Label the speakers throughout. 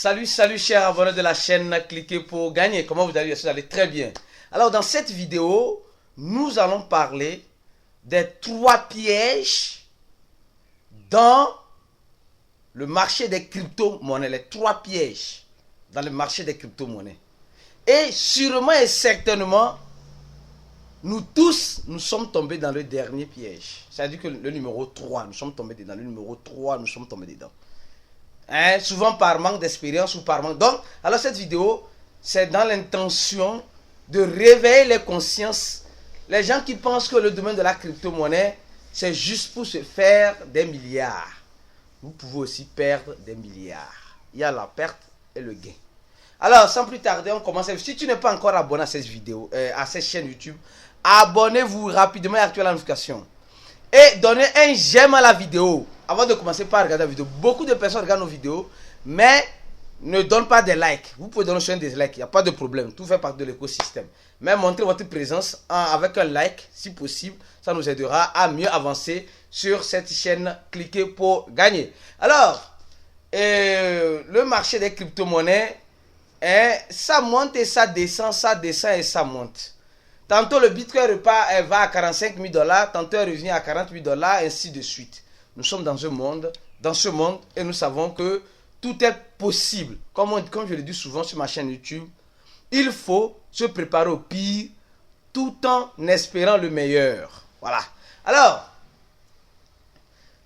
Speaker 1: Salut, salut chers abonnés de la chaîne Cliquez pour gagner. Comment vous allez? Vous allez très bien. Alors dans cette vidéo, nous allons parler des 3 pièges dans le marché des crypto-monnaies. Les 3 pièges dans le marché des crypto-monnaies. Et sûrement et certainement, nous tous, nous sommes tombés dans le dernier piège. C'est-à-dire que le numéro 3, nous sommes tombés dedans. Le numéro 3, nous sommes tombés dedans. Souvent par manque d'expérience ou par manque. Donc, alors cette vidéo, c'est dans l'intention de réveiller les consciences. Les gens qui pensent que le domaine de la crypto-monnaie, c'est juste pour se faire des milliards. Vous pouvez aussi perdre des milliards. Il y a la perte et le gain. Alors, sans plus tarder, on commence. Si tu n'es pas encore abonné à cette vidéo, à cette chaîne YouTube, abonnez-vous rapidement et activez la notification. Et donnez un j'aime à la vidéo avant de commencer par regarder la vidéo. Beaucoup de personnes regardent nos vidéos, mais ne donnent pas des likes. Vous pouvez donner sur un des likes, il n'y a pas de problème. Tout fait partie de l'écosystème. Mais montrez votre présence avec un like, si possible. Ça nous aidera à mieux avancer sur cette chaîne. Cliquez pour gagner. Alors, le marché des crypto-monnaies, ça monte et ça descend et ça monte. Tantôt le Bitcoin va à 45 000 $, tantôt il revient à 40 000 $, ainsi de suite. Nous sommes dans ce monde et nous savons que tout est possible. Comme je le dis souvent sur ma chaîne YouTube, il faut se préparer au pire tout en espérant le meilleur. Voilà. Alors,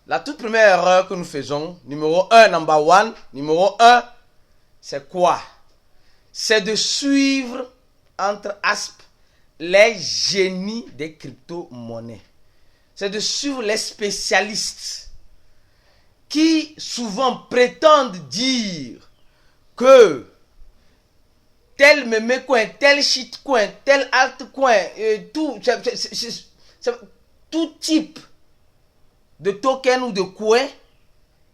Speaker 1: la toute première erreur que nous faisons, numéro 1, number 1, numéro 1, c'est quoi? C'est de suivre, entre asps, les génies des crypto-monnaies. C'est de suivre les spécialistes qui souvent prétendent dire que tel meme coin, tel shitcoin, tel altcoin, tout type de token ou de coin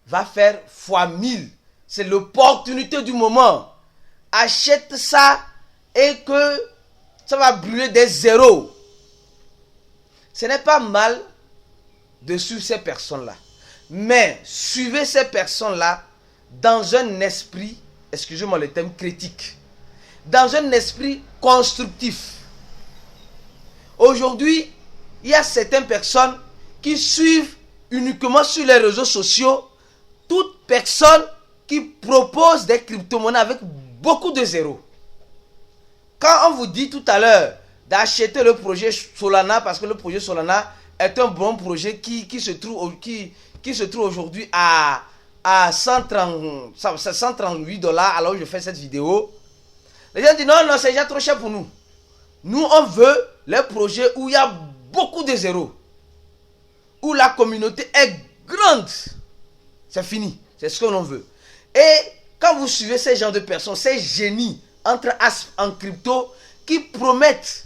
Speaker 1: va faire x1000. C'est l'opportunité du moment. Achète ça et que ça va brûler des zéros. Ce n'est pas mal de suivre ces personnes-là. Mais suivez ces personnes-là dans un esprit, excusez-moi le terme, critique. Dans un esprit constructif. Aujourd'hui, il y a certaines personnes qui suivent uniquement sur les réseaux sociaux toute personne qui propose des crypto-monnaies avec beaucoup de zéros. Quand on vous dit tout à l'heure d'acheter le projet Solana, parce que le projet Solana est un bon projet qui se trouve aujourd'hui à 138 $, alors je fais cette vidéo. Les gens disent non, c'est déjà trop cher pour nous. Nous, on veut les projets où il y a beaucoup de zéros, où la communauté est grande. C'est fini, c'est ce que l'on veut. Et quand vous suivez ces gens de personnes, ces génies entre asps en crypto qui promettent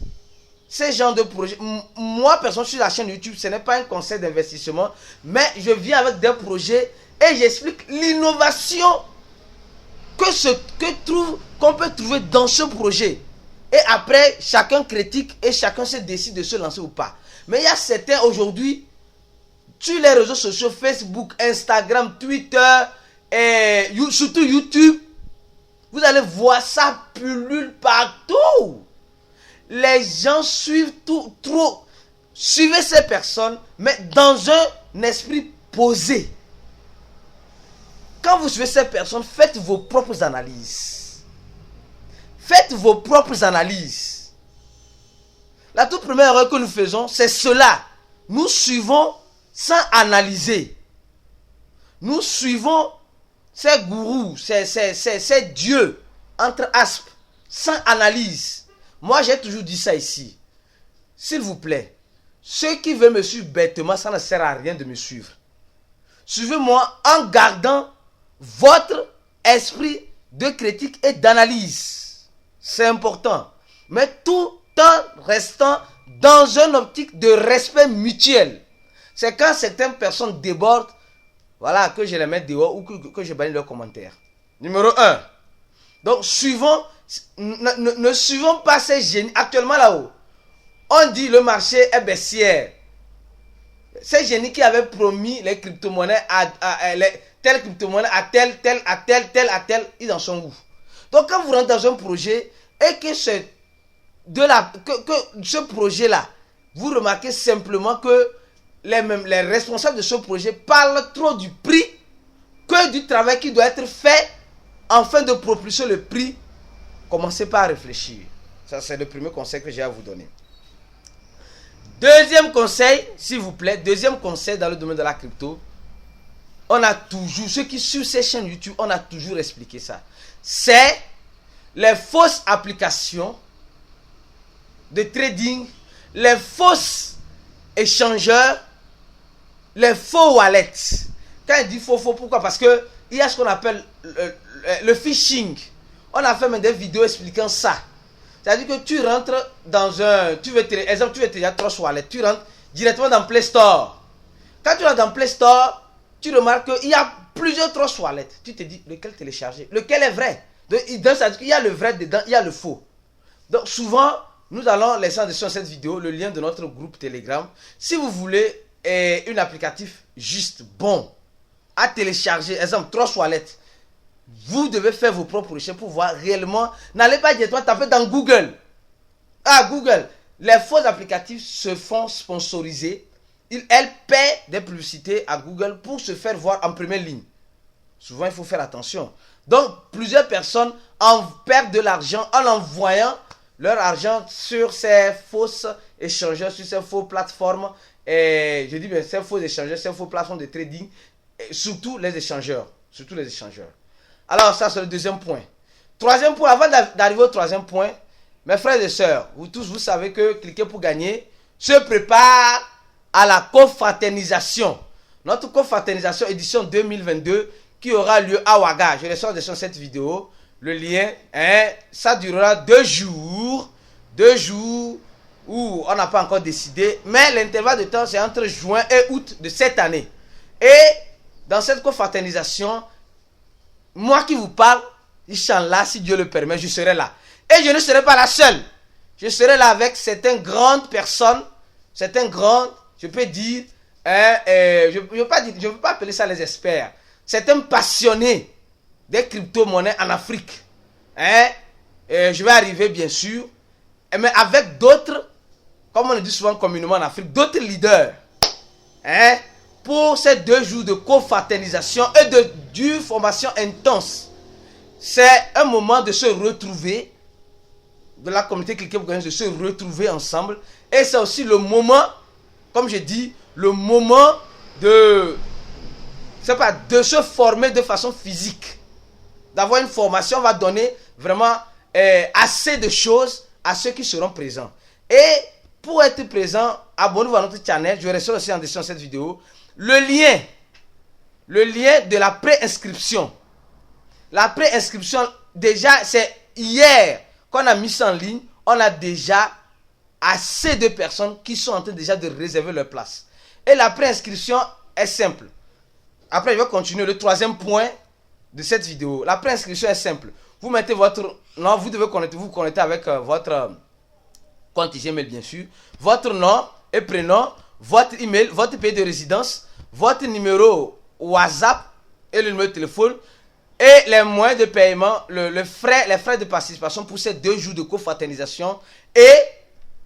Speaker 1: ces genres de projets. Moi, personnellement, sur la chaîne YouTube, ce n'est pas un conseil d'investissement, mais je viens avec des projets et j'explique l'innovation qu'on peut trouver dans ce projet. Et après, chacun critique et chacun se décide de se lancer ou pas. Mais il y a certains aujourd'hui, sur les réseaux sociaux, Facebook, Instagram, Twitter, et surtout YouTube, vous allez voir ça pullule partout. Les gens suivent trop. Suivez ces personnes, mais dans un esprit posé. Quand vous suivez ces personnes, faites vos propres analyses. Faites vos propres analyses. La toute première erreur que nous faisons, c'est cela. Nous suivons sans analyser. Nous suivons ces gourous, ces dieux, entre asps, sans analyse. Moi, j'ai toujours dit ça ici. S'il vous plaît, ceux qui veulent me suivre bêtement, ça ne sert à rien de me suivre. Suivez-moi en gardant votre esprit de critique et d'analyse. C'est important. Mais tout en restant dans une optique de respect mutuel. C'est quand certaines personnes débordent, voilà, que je les mets dehors ou que je bannis leurs commentaires. Numéro 1. Donc, ne suivons pas ces génies. Actuellement là-haut, on dit le marché est baissière. Ces génies qui avaient promis les crypto-monnaies telle crypto-monnaie à tel, ils en sont où? Donc quand vous rentrez dans un projet et que ce projet-là, vous remarquez simplement que les responsables de ce projet parlent trop du prix que du travail qui doit être fait afin de propulser le prix. Commencez pas à réfléchir. Ça, c'est le premier conseil que j'ai à vous donner. Deuxième conseil, s'il vous plaît, deuxième conseil dans le domaine de la crypto, on a toujours, ceux qui sur ces chaînes YouTube, on a toujours expliqué ça. C'est les fausses applications de trading, les fausses échangeurs, les faux wallets. Quand il dit faux, pourquoi? Parce que il y a ce qu'on appelle le phishing. On a fait même des vidéos expliquant ça. C'est-à-dire que tu rentres dans un... tu veux télécharger Trust Wallet. Tu rentres directement dans Play Store. Quand tu rentres dans Play Store, tu remarques qu'il y a plusieurs Trust Wallet. Tu te dis, lequel télécharger? Lequel est vrai? C'est-à-dire qu'il y a le vrai dedans, il y a le faux. Donc souvent, nous allons laisser en dessus cette vidéo le lien de notre groupe Telegram. Si vous voulez un applicatif juste, bon, à télécharger, exemple Trust Wallet, vous devez faire vos propres recherches pour voir réellement. N'allez pas directement taper dans Google. Ah, Google. Les faux applicatifs se font sponsoriser. Elles paient des publicités à Google pour se faire voir en première ligne. Souvent, il faut faire attention. Donc, plusieurs personnes en perdent de l'argent en envoyant leur argent sur ces fausses échangeurs, sur ces fausses plateformes. Et je dis bien, ces faux échangeurs, ces fausses plateformes de trading. Et surtout les échangeurs. Surtout les échangeurs. Alors, ça, c'est le deuxième point. Troisième point, avant d'arriver au troisième point, mes frères et sœurs, vous tous, vous savez que Cliquez pour gagner se prépare à la confraternisation. Notre confraternisation édition 2022 qui aura lieu à Ouaga. Je laisse en dessus cette vidéo. Le lien, ça durera 2 jours. 2 jours où on n'a pas encore décidé. Mais l'intervalle de temps, c'est entre juin et août de cette année. Et dans cette confraternisation, moi qui vous parle, Inch'Allah, si Dieu le permet, je serai là. Et je ne serai pas la seule. Je serai là avec certaines grandes personnes, certaines grandes, je peux dire, je ne veux pas appeler ça les experts, certains passionnés des crypto-monnaies en Afrique. Je vais arriver, bien sûr, mais avec d'autres, comme on le dit souvent communément en Afrique, d'autres leaders. Pour ces 2 jours de confraternisation et de dure formation intense. C'est un moment de se retrouver, de la communauté Cliquez pour gagner, de se retrouver ensemble. Et c'est aussi le moment, comme je dis, le moment de se former de façon physique. D'avoir une formation va donner vraiment assez de choses à ceux qui seront présents. Et pour être présent, abonnez-vous à notre channel. Je resterai aussi en description de cette vidéo. Le lien de la préinscription. La préinscription, déjà, c'est hier qu'on a mis ça en ligne. On a déjà assez de personnes qui sont en train déjà de réserver leur place. Et la préinscription est simple. Après, je vais continuer le troisième point de cette vidéo. La préinscription est simple. Vous mettez votre nom, vous devez vous connecter avec votre compte Gmail, bien sûr. Votre nom et prénom, votre email, votre pays de résidence, votre numéro WhatsApp et le numéro de téléphone et les moyens de paiement, les frais de participation pour ces 2 jours de confraternisation et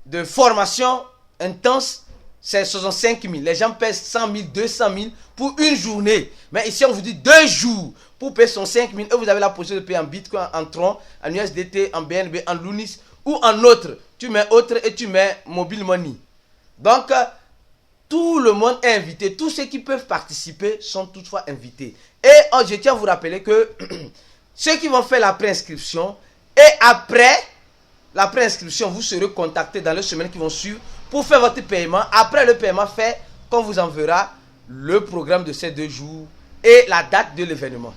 Speaker 1: de formation intense, c'est 65 000. Les gens paient 100 000, 200 000 pour une journée. Mais ici, on vous dit 2 jours pour payer 65 000 et vous avez la possibilité de payer en Bitcoin, en Tron, en USDT, en BNB, en Lunis ou en autre. Tu mets autre et tu mets Mobile Money. Donc, tout le monde est invité. Tous ceux qui peuvent participer sont toutefois invités. Et je tiens à vous rappeler que ceux qui vont faire la préinscription et après la préinscription, vous serez contactés dans les semaines qui vont suivre pour faire votre paiement. Après le paiement fait, qu'on vous enverra le programme de ces 2 jours et la date de l'événement.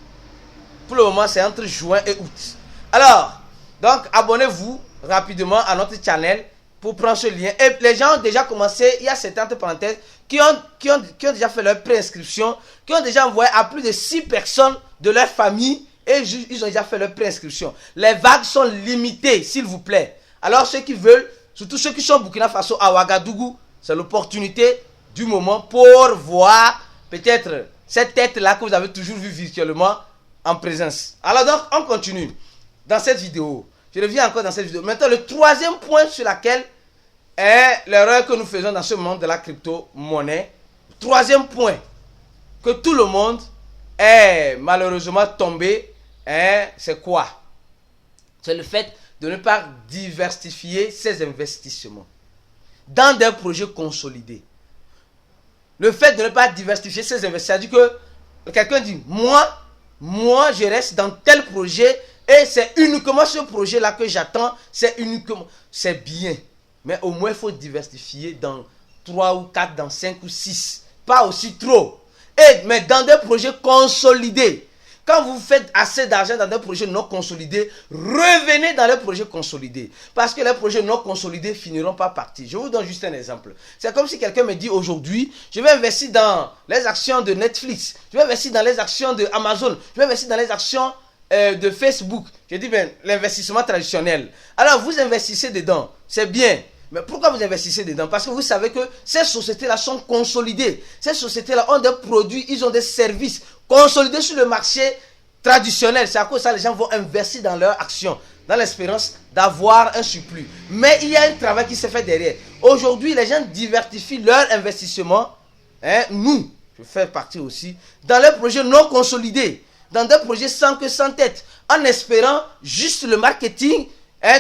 Speaker 1: Pour le moment, c'est entre juin et août. Alors, donc, abonnez-vous rapidement à notre channel pour prendre ce lien. Et les gens ont déjà commencé, il y a certaines parenthèses qui ont déjà fait leur préinscription, qui ont déjà envoyé à plus de 6 personnes de leur famille et ils ont déjà fait leur préinscription. Les vagues sont limitées, s'il vous plaît. Alors ceux qui veulent, surtout ceux qui sont au Burkina Faso, à Ouagadougou, c'est l'opportunité du moment pour voir peut-être cette tête-là que vous avez toujours vue virtuellement en présence. Alors donc, on continue dans cette vidéo. Je reviens encore dans cette vidéo. Maintenant, le troisième point sur lequel est l'erreur que nous faisons dans ce monde de la crypto-monnaie. Troisième point que tout le monde est malheureusement tombé, c'est quoi? C'est le fait de ne pas diversifier ses investissements dans des projets consolidés. Le fait de ne pas diversifier ses investissements, c'est-à-dire que quelqu'un dit, moi je reste dans tel projet et c'est uniquement ce projet-là que j'attends, c'est bien. Mais au moins il faut diversifier dans 3 ou 4, dans 5 ou 6. Pas aussi trop. Mais dans des projets consolidés. Quand vous faites assez d'argent dans des projets non consolidés, revenez dans les projets consolidés. Parce que les projets non consolidés finiront par partir. Je vous donne juste un exemple. C'est comme si quelqu'un me dit aujourd'hui, je vais investir dans les actions de Netflix, je vais investir dans les actions de Amazon, je vais investir dans les actions de Facebook. Je dis bien, l'investissement traditionnel. Alors vous investissez dedans, c'est bien. Mais pourquoi vous investissez dedans? Parce que vous savez que ces sociétés-là sont consolidées. Ces sociétés-là ont des produits, ils ont des services consolidés sur le marché traditionnel. C'est à cause de ça que les gens vont investir dans leurs actions, dans l'espérance d'avoir un surplus. Mais il y a un travail qui se fait derrière. Aujourd'hui, les gens diversifient leur investissement. Nous, je fais partie aussi, dans les projets non consolidés, dans des projets sans queue, sans tête, en espérant juste le marketing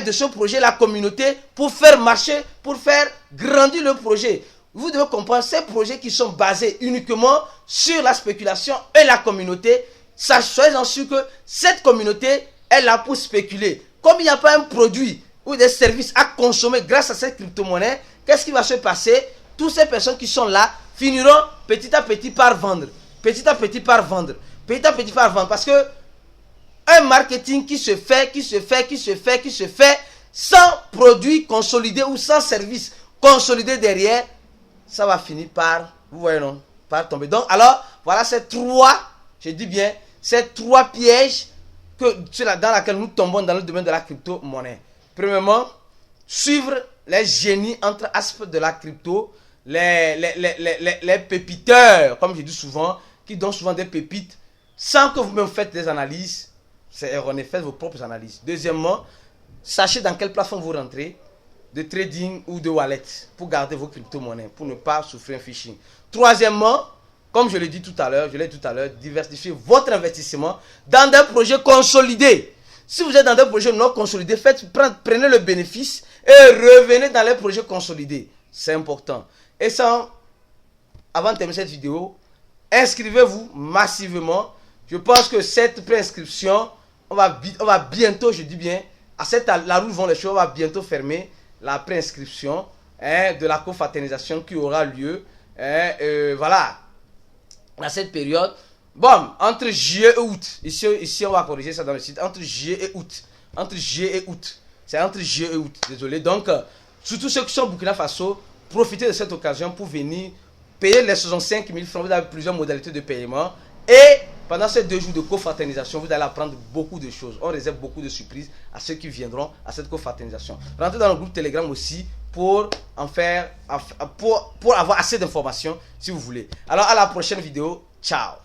Speaker 1: de ce projet, la communauté, pour faire marcher, pour faire grandir le projet. Vous devez comprendre, ces projets qui sont basés uniquement sur la spéculation et la communauté, soyez-en sûr que cette communauté est là pour spéculer. Comme il n'y a pas un produit ou des services à consommer grâce à cette crypto-monnaie, qu'est-ce qui va se passer? Toutes ces personnes qui sont là finiront petit à petit par vendre. Petit à petit par vendre. Petit à petit par vendre. Parce que un marketing qui se fait sans produit consolidé ou sans service consolidé derrière, ça va finir par, vous voyez non, par tomber. Donc alors, voilà ces trois, je dis bien, ces trois pièges dans lesquels nous tombons dans le domaine de la crypto-monnaie. Premièrement, suivre les génies entre aspects de la crypto, les pépiteurs, comme je dis souvent, qui donnent souvent des pépites, sans que vous-même faites des analyses. C'est erroné, faites vos propres analyses. Deuxièmement, sachez dans quelle plateforme vous rentrez, de trading ou de wallet, pour garder vos crypto-monnaies, pour ne pas souffrir un phishing. Troisièmement, comme je l'ai dit tout à l'heure, diversifiez votre investissement dans des projets consolidés. Si vous êtes dans des projets non consolidés, prenez le bénéfice et revenez dans les projets consolidés. C'est important. Et avant de terminer cette vidéo, inscrivez-vous massivement. Je pense que cette préinscription, on va bientôt, je dis bien, la route vont les choses, on va bientôt fermer la préinscription de la confraternisation qui aura lieu, voilà, dans cette période. Bon, entre juillet et août, ici on va corriger ça dans le site, entre juillet et août, c'est entre juillet et août, désolé. Donc, surtout ceux qui sont au Burkina Faso, profitez de cette occasion pour venir payer les 65 000 francs, vous avez plusieurs modalités de paiement, et pendant ces 2 jours de confraternisation, vous allez apprendre beaucoup de choses. On réserve beaucoup de surprises à ceux qui viendront à cette confraternisation. Rentrez dans le groupe Telegram aussi pour avoir assez d'informations si vous voulez. Alors à la prochaine vidéo. Ciao.